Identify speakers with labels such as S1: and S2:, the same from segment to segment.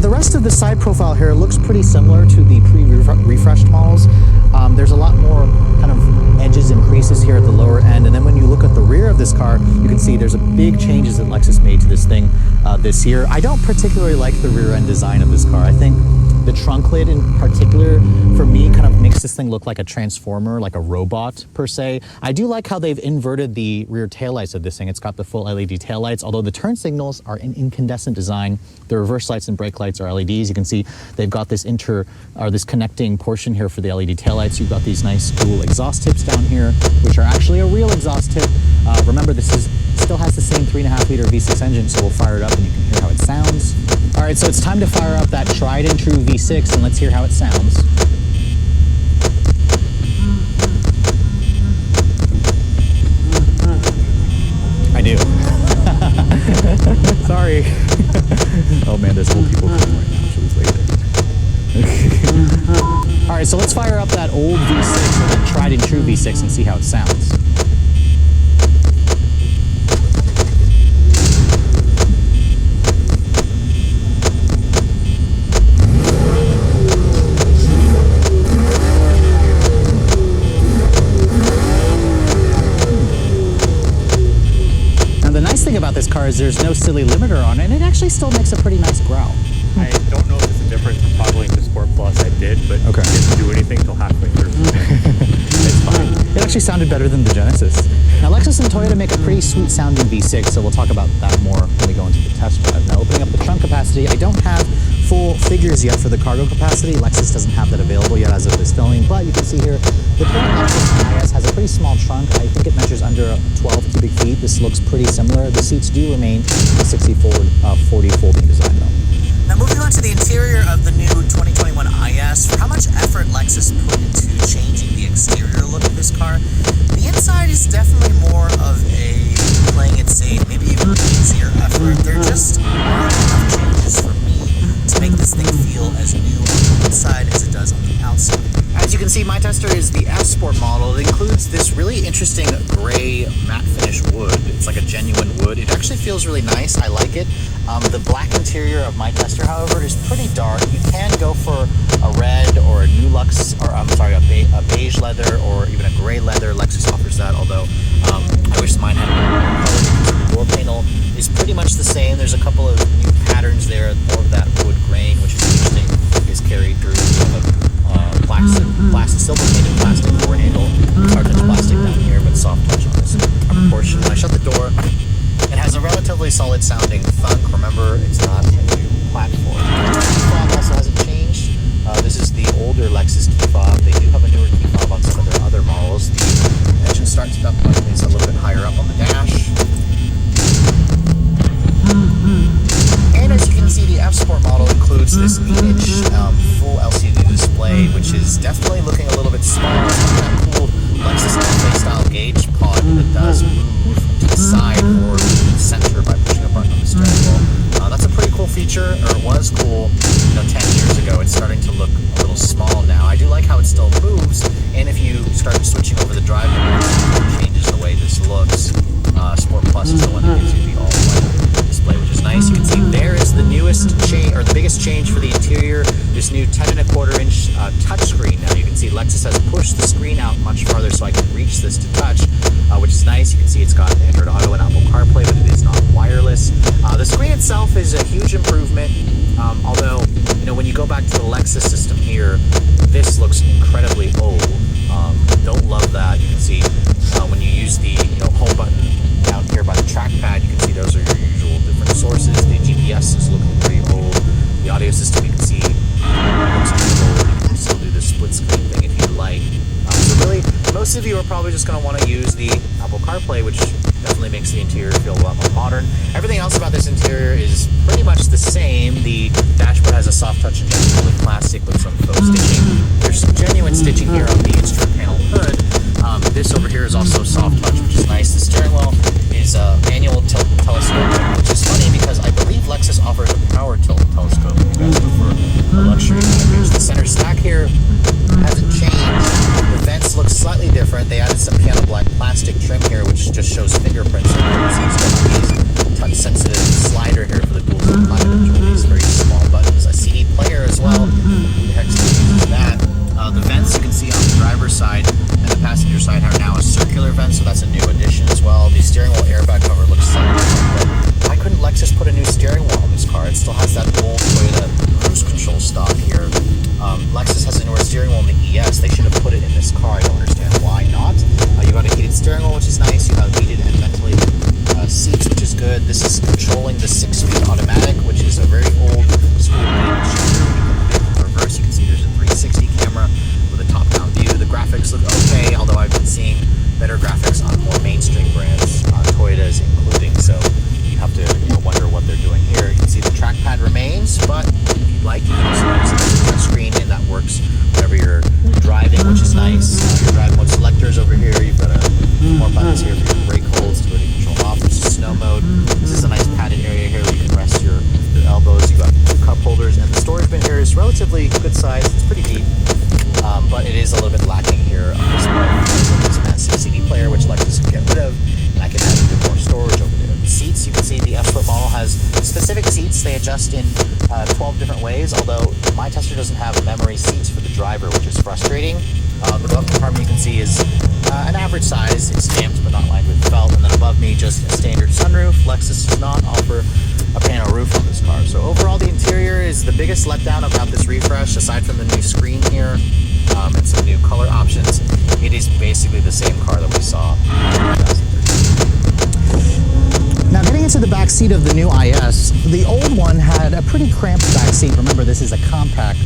S1: The rest of the side profile here looks pretty similar to the pre-refreshed models. There's a lot more kind of edges and creases here at the lower end, and then when you look at the rear of this car, you can see there's a big changes that Lexus made to this thing this year. I don't particularly like the rear end design of this car. I think the trunk lid in particular, for me, kind of makes this thing look like a transformer, like a robot per se. I do like how they've inverted the rear taillights of this thing. It's got the full LED taillights, although the turn signals are an incandescent design. The reverse lights and brake lights are LEDs. You can see they've got this this connecting portion here for the LED taillights. You've got these nice dual exhaust tips down here, which are actually a real exhaust tip. Remember, this still has the same 3.5 liter V6 engine, so we'll fire it up and you can hear how it sounds. All right, so it's time to fire up that tried and true V6 and let's hear how it sounds. I do. Sorry. Oh man, there's old people coming right now. Should we wait? All right, so let's fire up that old V6 and then tried and true V6 and see how it sounds. About this car is there's no silly limiter on it, and it actually still makes a pretty nice growl.
S2: I don't know if it's a difference from toggling to Sport Plus. I did, but
S1: okay.
S2: It didn't do anything until halfway through.
S1: It's fine. It actually sounded better than the Genesis. Now, Lexus and Toyota make a pretty sweet sounding V6, so we'll talk about that more when we go into the test drive. Now, opening up the trunk capacity, I don't have full figures yet for the cargo capacity. Lexus doesn't have that available yet as of this filming, but you can see here the current Lexus IS has a pretty small trunk. I think it measures under 12 cubic feet. This looks pretty similar. The seats do remain a 60/40 folding design though. Now moving on to the interior of the new 2021 IS, for how much effort Lexus put into changing the exterior look of this car, the inside is definitely more of a playing it safe, maybe even easier effort. There just aren't enough changes for me to make this thing feel as new on the inside as it does on the outside. As you can see, my tester is the F Sport model. It includes this really interesting gray matte finish wood. It's like a genuine wood. It actually feels really nice. I like it. The black interior of my tester, however, is pretty dark. You can go for a red or a new Lux, or I'm sorry, a beige leather or even a gray leather. Lexus offers that, although I wish mine had a more color because the door panel is pretty much the same. There's a couple of new patterns there. More of that wood grain, which is interesting, is carried through plastic, silver painted plastic door handle. Hard touch plastic down here, but soft touch on this upper portion. When I shut the door, it has a relatively solid sounding thunk. Remember, it's not a new platform. The key fob also hasn't changed. This is the older Lexus key fob. They do have a newer key fob on some of their other models. The engine start stop button is a little bit higher up on the dash. And as you can see, the F Sport model includes this 8-inch full LCD display, which is definitely looking a little bit smaller. It's got that cool Lexus LA style gauge pod that does move to the side or to the center by pushing a button on the steering wheel. That's a pretty cool feature, or it was cool, 10 years ago. It's starting to look a little small now. I do like how it still moves, and if you start switching over the drive, it changes the way this looks. Sport Plus is the one that gives you the all-white display, which is nice. You can see there is the newest change, or the biggest change for the interior, this new 10.25-inch touchscreen. Now you can see Lexus has pushed the screen out much farther so I can reach this to touch, which is nice. You can see it's got Android Auto and Apple CarPlay, but it is not wireless. The screen itself is a huge improvement, although, when you go back to the Lexus system here, this looks incredibly old. Don't love that. You can see when you use the home button down here by the trackpad, you can see those are your usual different sources. The GPS is looking pretty old. The audio system, you can see, looks pretty old. You can still do the split screen thing if you like. So really, most of you are probably just going to want to use the Apple CarPlay, which definitely makes the interior feel a lot more modern. Everything else about this interior is pretty much the same. The dashboard has a soft touch injection with plastic with some faux stitching. There's some genuine stitching here on the instrument panel hood. This over here is also soft touch, which is nice. The steering wheel is manual tilt telescope, which is funny because I believe Lexus offers a power tilt telescope if you guys go for a luxury package. The center stack here hasn't changed. The vents look slightly different. They added some piano black plastic trim here, which just shows fingerprints. So you can see it's got these touch sensitive slider here for the dual climate control. These very small buttons. I old Toyota cruise control stock here. Lexus has a newer steering wheel in the ES. They should have put it in this car. I don't understand why not. You got a heated steering wheel, which is nice. You have heated and ventilated seats, which is good. This is controlling the 6-speed automatic, which is a very old school reverse. You can see there's a 360 camera with a top-down view. The graphics look okay, although I've been seeing better graphics on more mainstream brands, Toyotas including. So you have to wonder what they're doing here. You can see the trackpad remains, but if you'd like, you can also use the touch screen, and that works whenever you're driving, which is nice. Your driving mode selectors over here. You've got more buttons here for your brake holds, stability control off. This is snow mode. This is a nice padded area here where you can rest your elbows. You've got 2 cup holders, and the storage bin here is relatively good size. It's pretty deep, but it is a little bit lacking here on this part. This massive CD player, which Lexus can get rid of, and I can add a bit more storage over there. The seats, you can see the F-Sport model has specific seats. They adjust in 12 different ways, although my tester doesn't have memory seats for the driver, which is frustrating. The glove compartment you can see is an average size. It's stamped but not lined with felt, and then above me just a standard sunroof. Lexus does not offer a panel roof on this car. So overall, the interior is the biggest letdown about this refresh, aside from the new screen here and some new color options. It is basically the same car that we saw in 2013.
S3: Now, getting into the back seat of the new IS, the old one had a pretty cramped back seat. Remember, this is a compact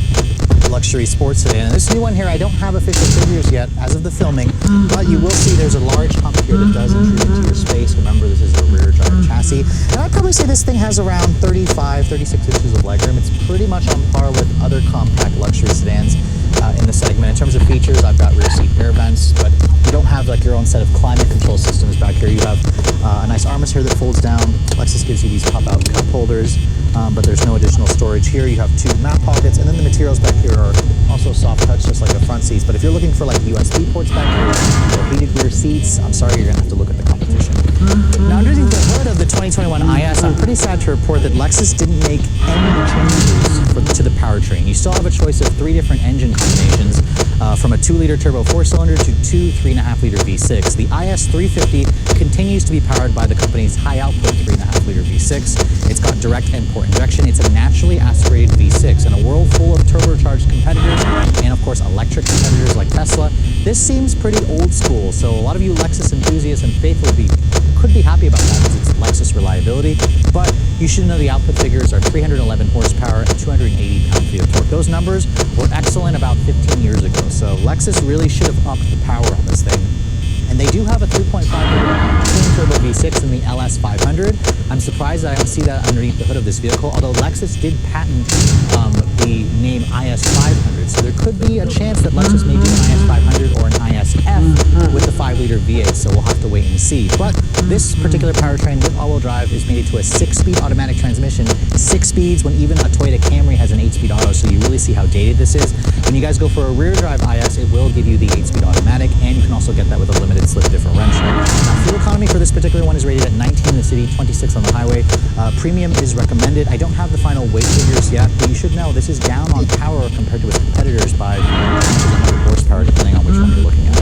S3: luxury sports sedan. And this new one here, I don't have official figures yet as of the filming, but you will see there's a large hump here that does intrude into your space. Remember, this is a rear drive chassis. And I'd probably say this thing has around 35, 36 inches of legroom. It's pretty much on par with other compact luxury sedans in the segment. In terms of features, I've got rear seat air vents, but you don't have like your own set of climate control systems back here. You have a nice armrest here that folds down. Lexus gives you these pop-out cup holders, but there's no additional storage here. You have 2 map pockets, and then the materials back here are also soft touch, just like the front seats. But if you're looking for like USB ports back here or heated rear seats, I'm sorry, you're gonna have to look at the competition. Now, underneath the hood of the 2021 IS, I'm pretty sad to report that Lexus didn't make any changes to the powertrain. You still have a choice of 3 different engine combinations, from a 2-liter turbo 4-cylinder to 2 3.5-liter V6. The IS 350 continues to be powered by the company's high-output 3.5-liter V6. It's got direct and port injection. It's a naturally aspirated V6. In a world full of turbocharged competitors and, of course, electric competitors like Tesla, this seems pretty old school. So a lot of you Lexus enthusiasts and faithful could be happy about that because it's Lexus reliability. But you should know the output figures are 311 horsepower and 280 pound-feet of torque. Those numbers were excellent about 15 years ago. So Lexus really should have upped the power on this thing. And they do have a 3.5-liter twin-turbo V6 in the LS 500. I'm surprised I don't see that underneath the hood of this vehicle, although Lexus did patent the name IS 500. So there could be a chance that Lexus may do an IS 500 or an ISF with the 5-liter V8, so we'll have to wait and see. But this particular powertrain with all-wheel drive is mated to a 6-speed automatic transmission. 6 speeds when even a Toyota Camry has an 8-speed auto, so you really see how dated this is. When you guys go for a rear drive IS, it will give you the 8-speed automatic, and you can also get that with a limited slip differential. Now, fuel economy for this particular one is rated at 19 in the city, 26 on the highway. Premium is recommended. I don't have the final weight figures yet, but you should know this is down on power compared to its competitors by 100 horsepower, depending on which one you're looking at.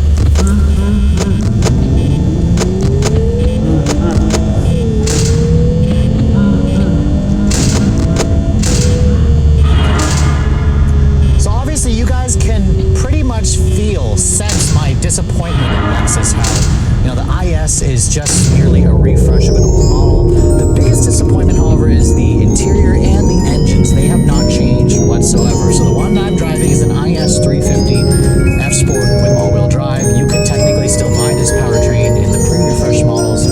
S3: You guys can pretty much sense my disappointment in Lexus, how, the IS is just merely a refresh of an old model. The biggest disappointment, however, is the interior and the engines. They have not changed whatsoever. So the one I'm driving is an IS 350 F Sport with all-wheel drive. You could technically still buy this powertrain in the pre-refresh models.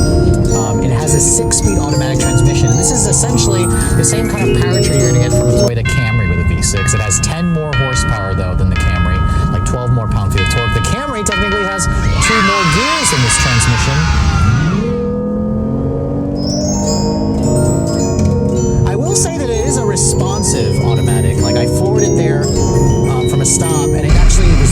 S3: It has a 6-speed automatic transmission, and this is essentially the same kind of powertrain you're going to get from a Toyota Camry with a V6. It has 10 more horsepower, though, than the Camry, like 12 more pound-feet of torque. The Camry technically has 2 more gears in this transmission.